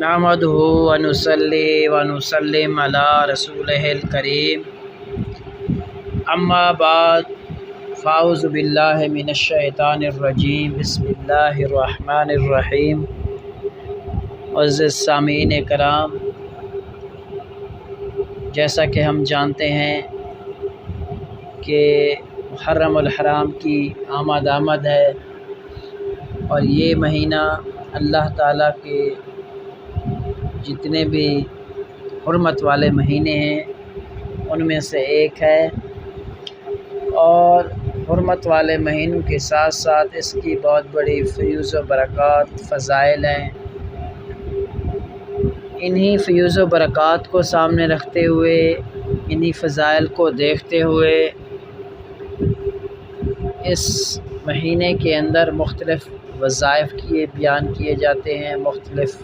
नहमदुहु व नुसल्ली व नुसल्लिम अला रसूलिहिल करीम अम्मा बाद फ़ाऊज़ु बिल्लाहि मिनश शैतानिर रजीम बिस्मिल्लाहिर रहमानिर रहीम। अज़ीज़ सामीन कराम, जैसा कि हम जानते हैं कि मुहर्रमुल हराम की आमद है और ये महीना अल्लाह ताला के जितने भी हुर्मत वाले महीने हैं उनमें से एक है और हुर्मत वाले महीनों के साथ साथ इसकी बहुत बड़ी फ़यूज़ व बरक़ात फ़ज़ाइल हैं। इन्हीं फ़यूज़ व बरक़ात को सामने रखते हुए, इन्हीं फ़ज़ाइल को देखते हुए इस महीने के अंदर मुख्तलिफ़ वज़ाइफ बयान किए जाते हैं। मुख्तलिफ़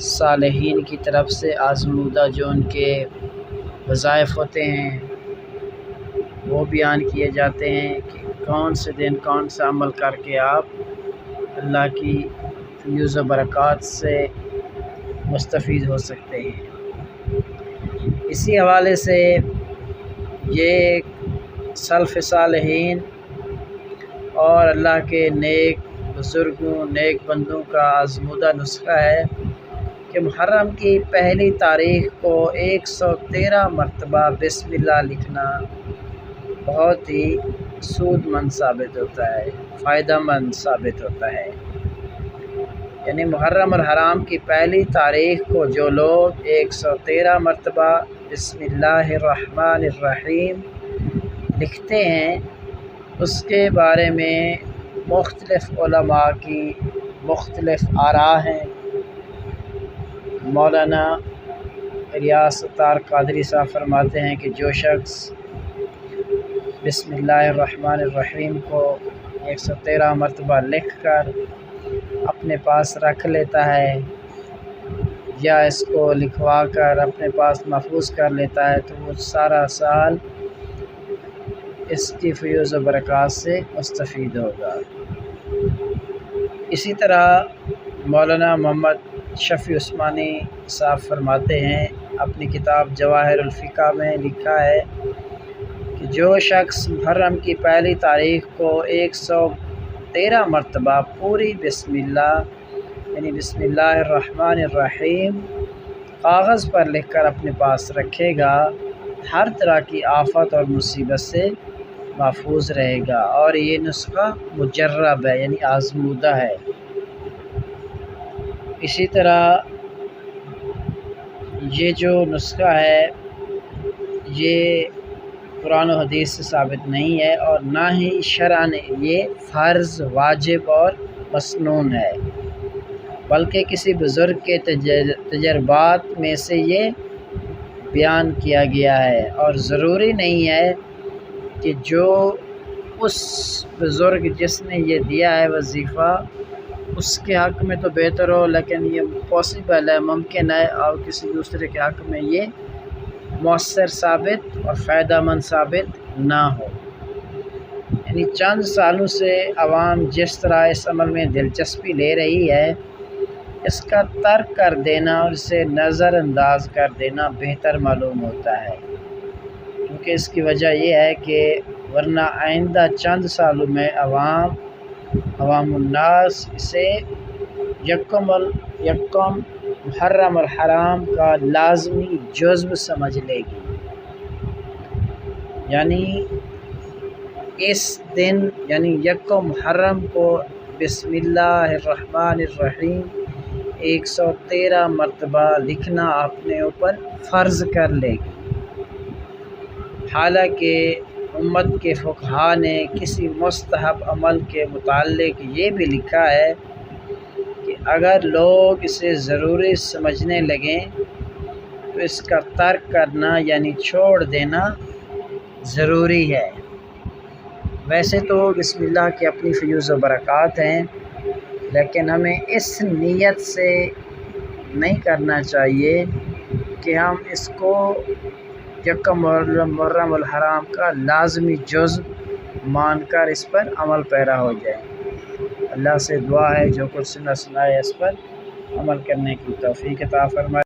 सालिहीन की तरफ से आज़मूदा जो उनके वज़ाइफ होते हैं वो बयान किए जाते हैं कि कौन से दिन कौन सा अमल करके आप अल्लाह की फ़यूज़ व बरक़ात से मुस्तफ़ीद हो सकते हैं। इसी हवाले से ये सल्फ़ सालिहीन और अल्लाह के नेक बुज़ुर्गों, नेक बंदों का आज़मूदा नुस्ख़ा है कि मुहर्रम की पहली तारीख़ को 113 मरतबा बिस्मिल्लाह लिखना बहुत ही सूदमंद साबित होता है, फ़ायदेमंद साबित होता है। यानी मुहर्रम और हराम की पहली तारीख़ को जो लोग 113 मरतबा बिस्मिल्लाहिर्रहमानिर्रहीम लिखते हैं उसके बारे में मुख्तलिफ़ उलमा की मुख्तलिफ़ आरा हैं। मौलाना रियाज़ सत्तार क़ादरी साहब फरमाते हैं कि जो शख्स बिस्मिल्लाहिर्रहमानिर्रहीम को 113 मरतबा लिख कर अपने पास रख लेता है या इसको लिखवा कर अपने पास महफूज कर लेता है तो वो सारा साल इसकी फ़यूज़ व बरक़ात से मुस्तफ़ीद होगा। इसी तरह मौलाना मोहम्मद शफ़ी उस्मानी साहब फरमाते हैं, अपनी किताब जवाहिरुल फ़िक़ह में लिखा है कि जो शख्स मुहर्रम की पहली तारीख़ को 113 मरतबा पूरी बिस्मिल्लाह यानी बिस्मिल्लाहिर्रहमानिर्रहीम कागज़ पर लिख कर अपने पास रखेगा, हर तरह की आफ़त और मुसीबत से महफूज रहेगा। और ये नुस्ख़ा मुजर्रब है यानी आज़मूदा है। इसी तरह ये जो नुस्ख़ा है ये कुरान और हदीस से साबित नहीं है और ना ही शरअन ये फ़र्ज़, वाजिब और मसनून है, बल्कि किसी बुज़ुर्ग के तजर्बात में से ये बयान किया गया है। और ज़रूरी नहीं है कि जो उस बुज़ुर्ग जिसने ये दिया है वजीफ़ा उसके हक़ में तो बेहतर हो, लेकिन ये पॉसिबल है, मुमकिन है और किसी दूसरे के हक़ में ये मौसर साबित और फ़ायदेमंद साबित ना हो। यानी चंद सालों से आवाम जिस तरह इस अमल में दिलचस्पी ले रही है इसका तर्क कर देना और इसे नज़रअंदाज कर देना बेहतर मालूम होता है, क्योंकि इसकी वजह यह है कि वरना आइंदा चंद सालों में अवामुन्नास इसे यक्कम मुहर्रम और हराम का लाज़मी जुज़्व समझ लेगी। यानी इस दिन यानी यक्कम मुहर्रम को बिस्मिल्लाहिर्रहमानिर्रहीम 113 मरतबा लिखना अपने ऊपर फ़र्ज़ कर लेगी। हालांकि उम्मत के फ़ुक़हा ने किसी मुस्तहब अमल के मुताल्लिक़ ये भी लिखा है कि अगर लोग इसे ज़रूरी समझने लगें तो इसका तर्क करना यानी छोड़ देना ज़रूरी है। वैसे तो बिस्मिल्लाह की अपनी फ़यूज़ व बरक़ात हैं, लेकिन हमें इस नीयत से नहीं करना चाहिए कि हम इसको यक्कम मुहर्रम अल हराम का लाज़मी जुज़्व मानकर इस पर अमल पैरा हो जाए। अल्लाह से दुआ है जो कुछ सुना सुनाए इस पर عمل کرنے کی توفیق عطا فرمائے۔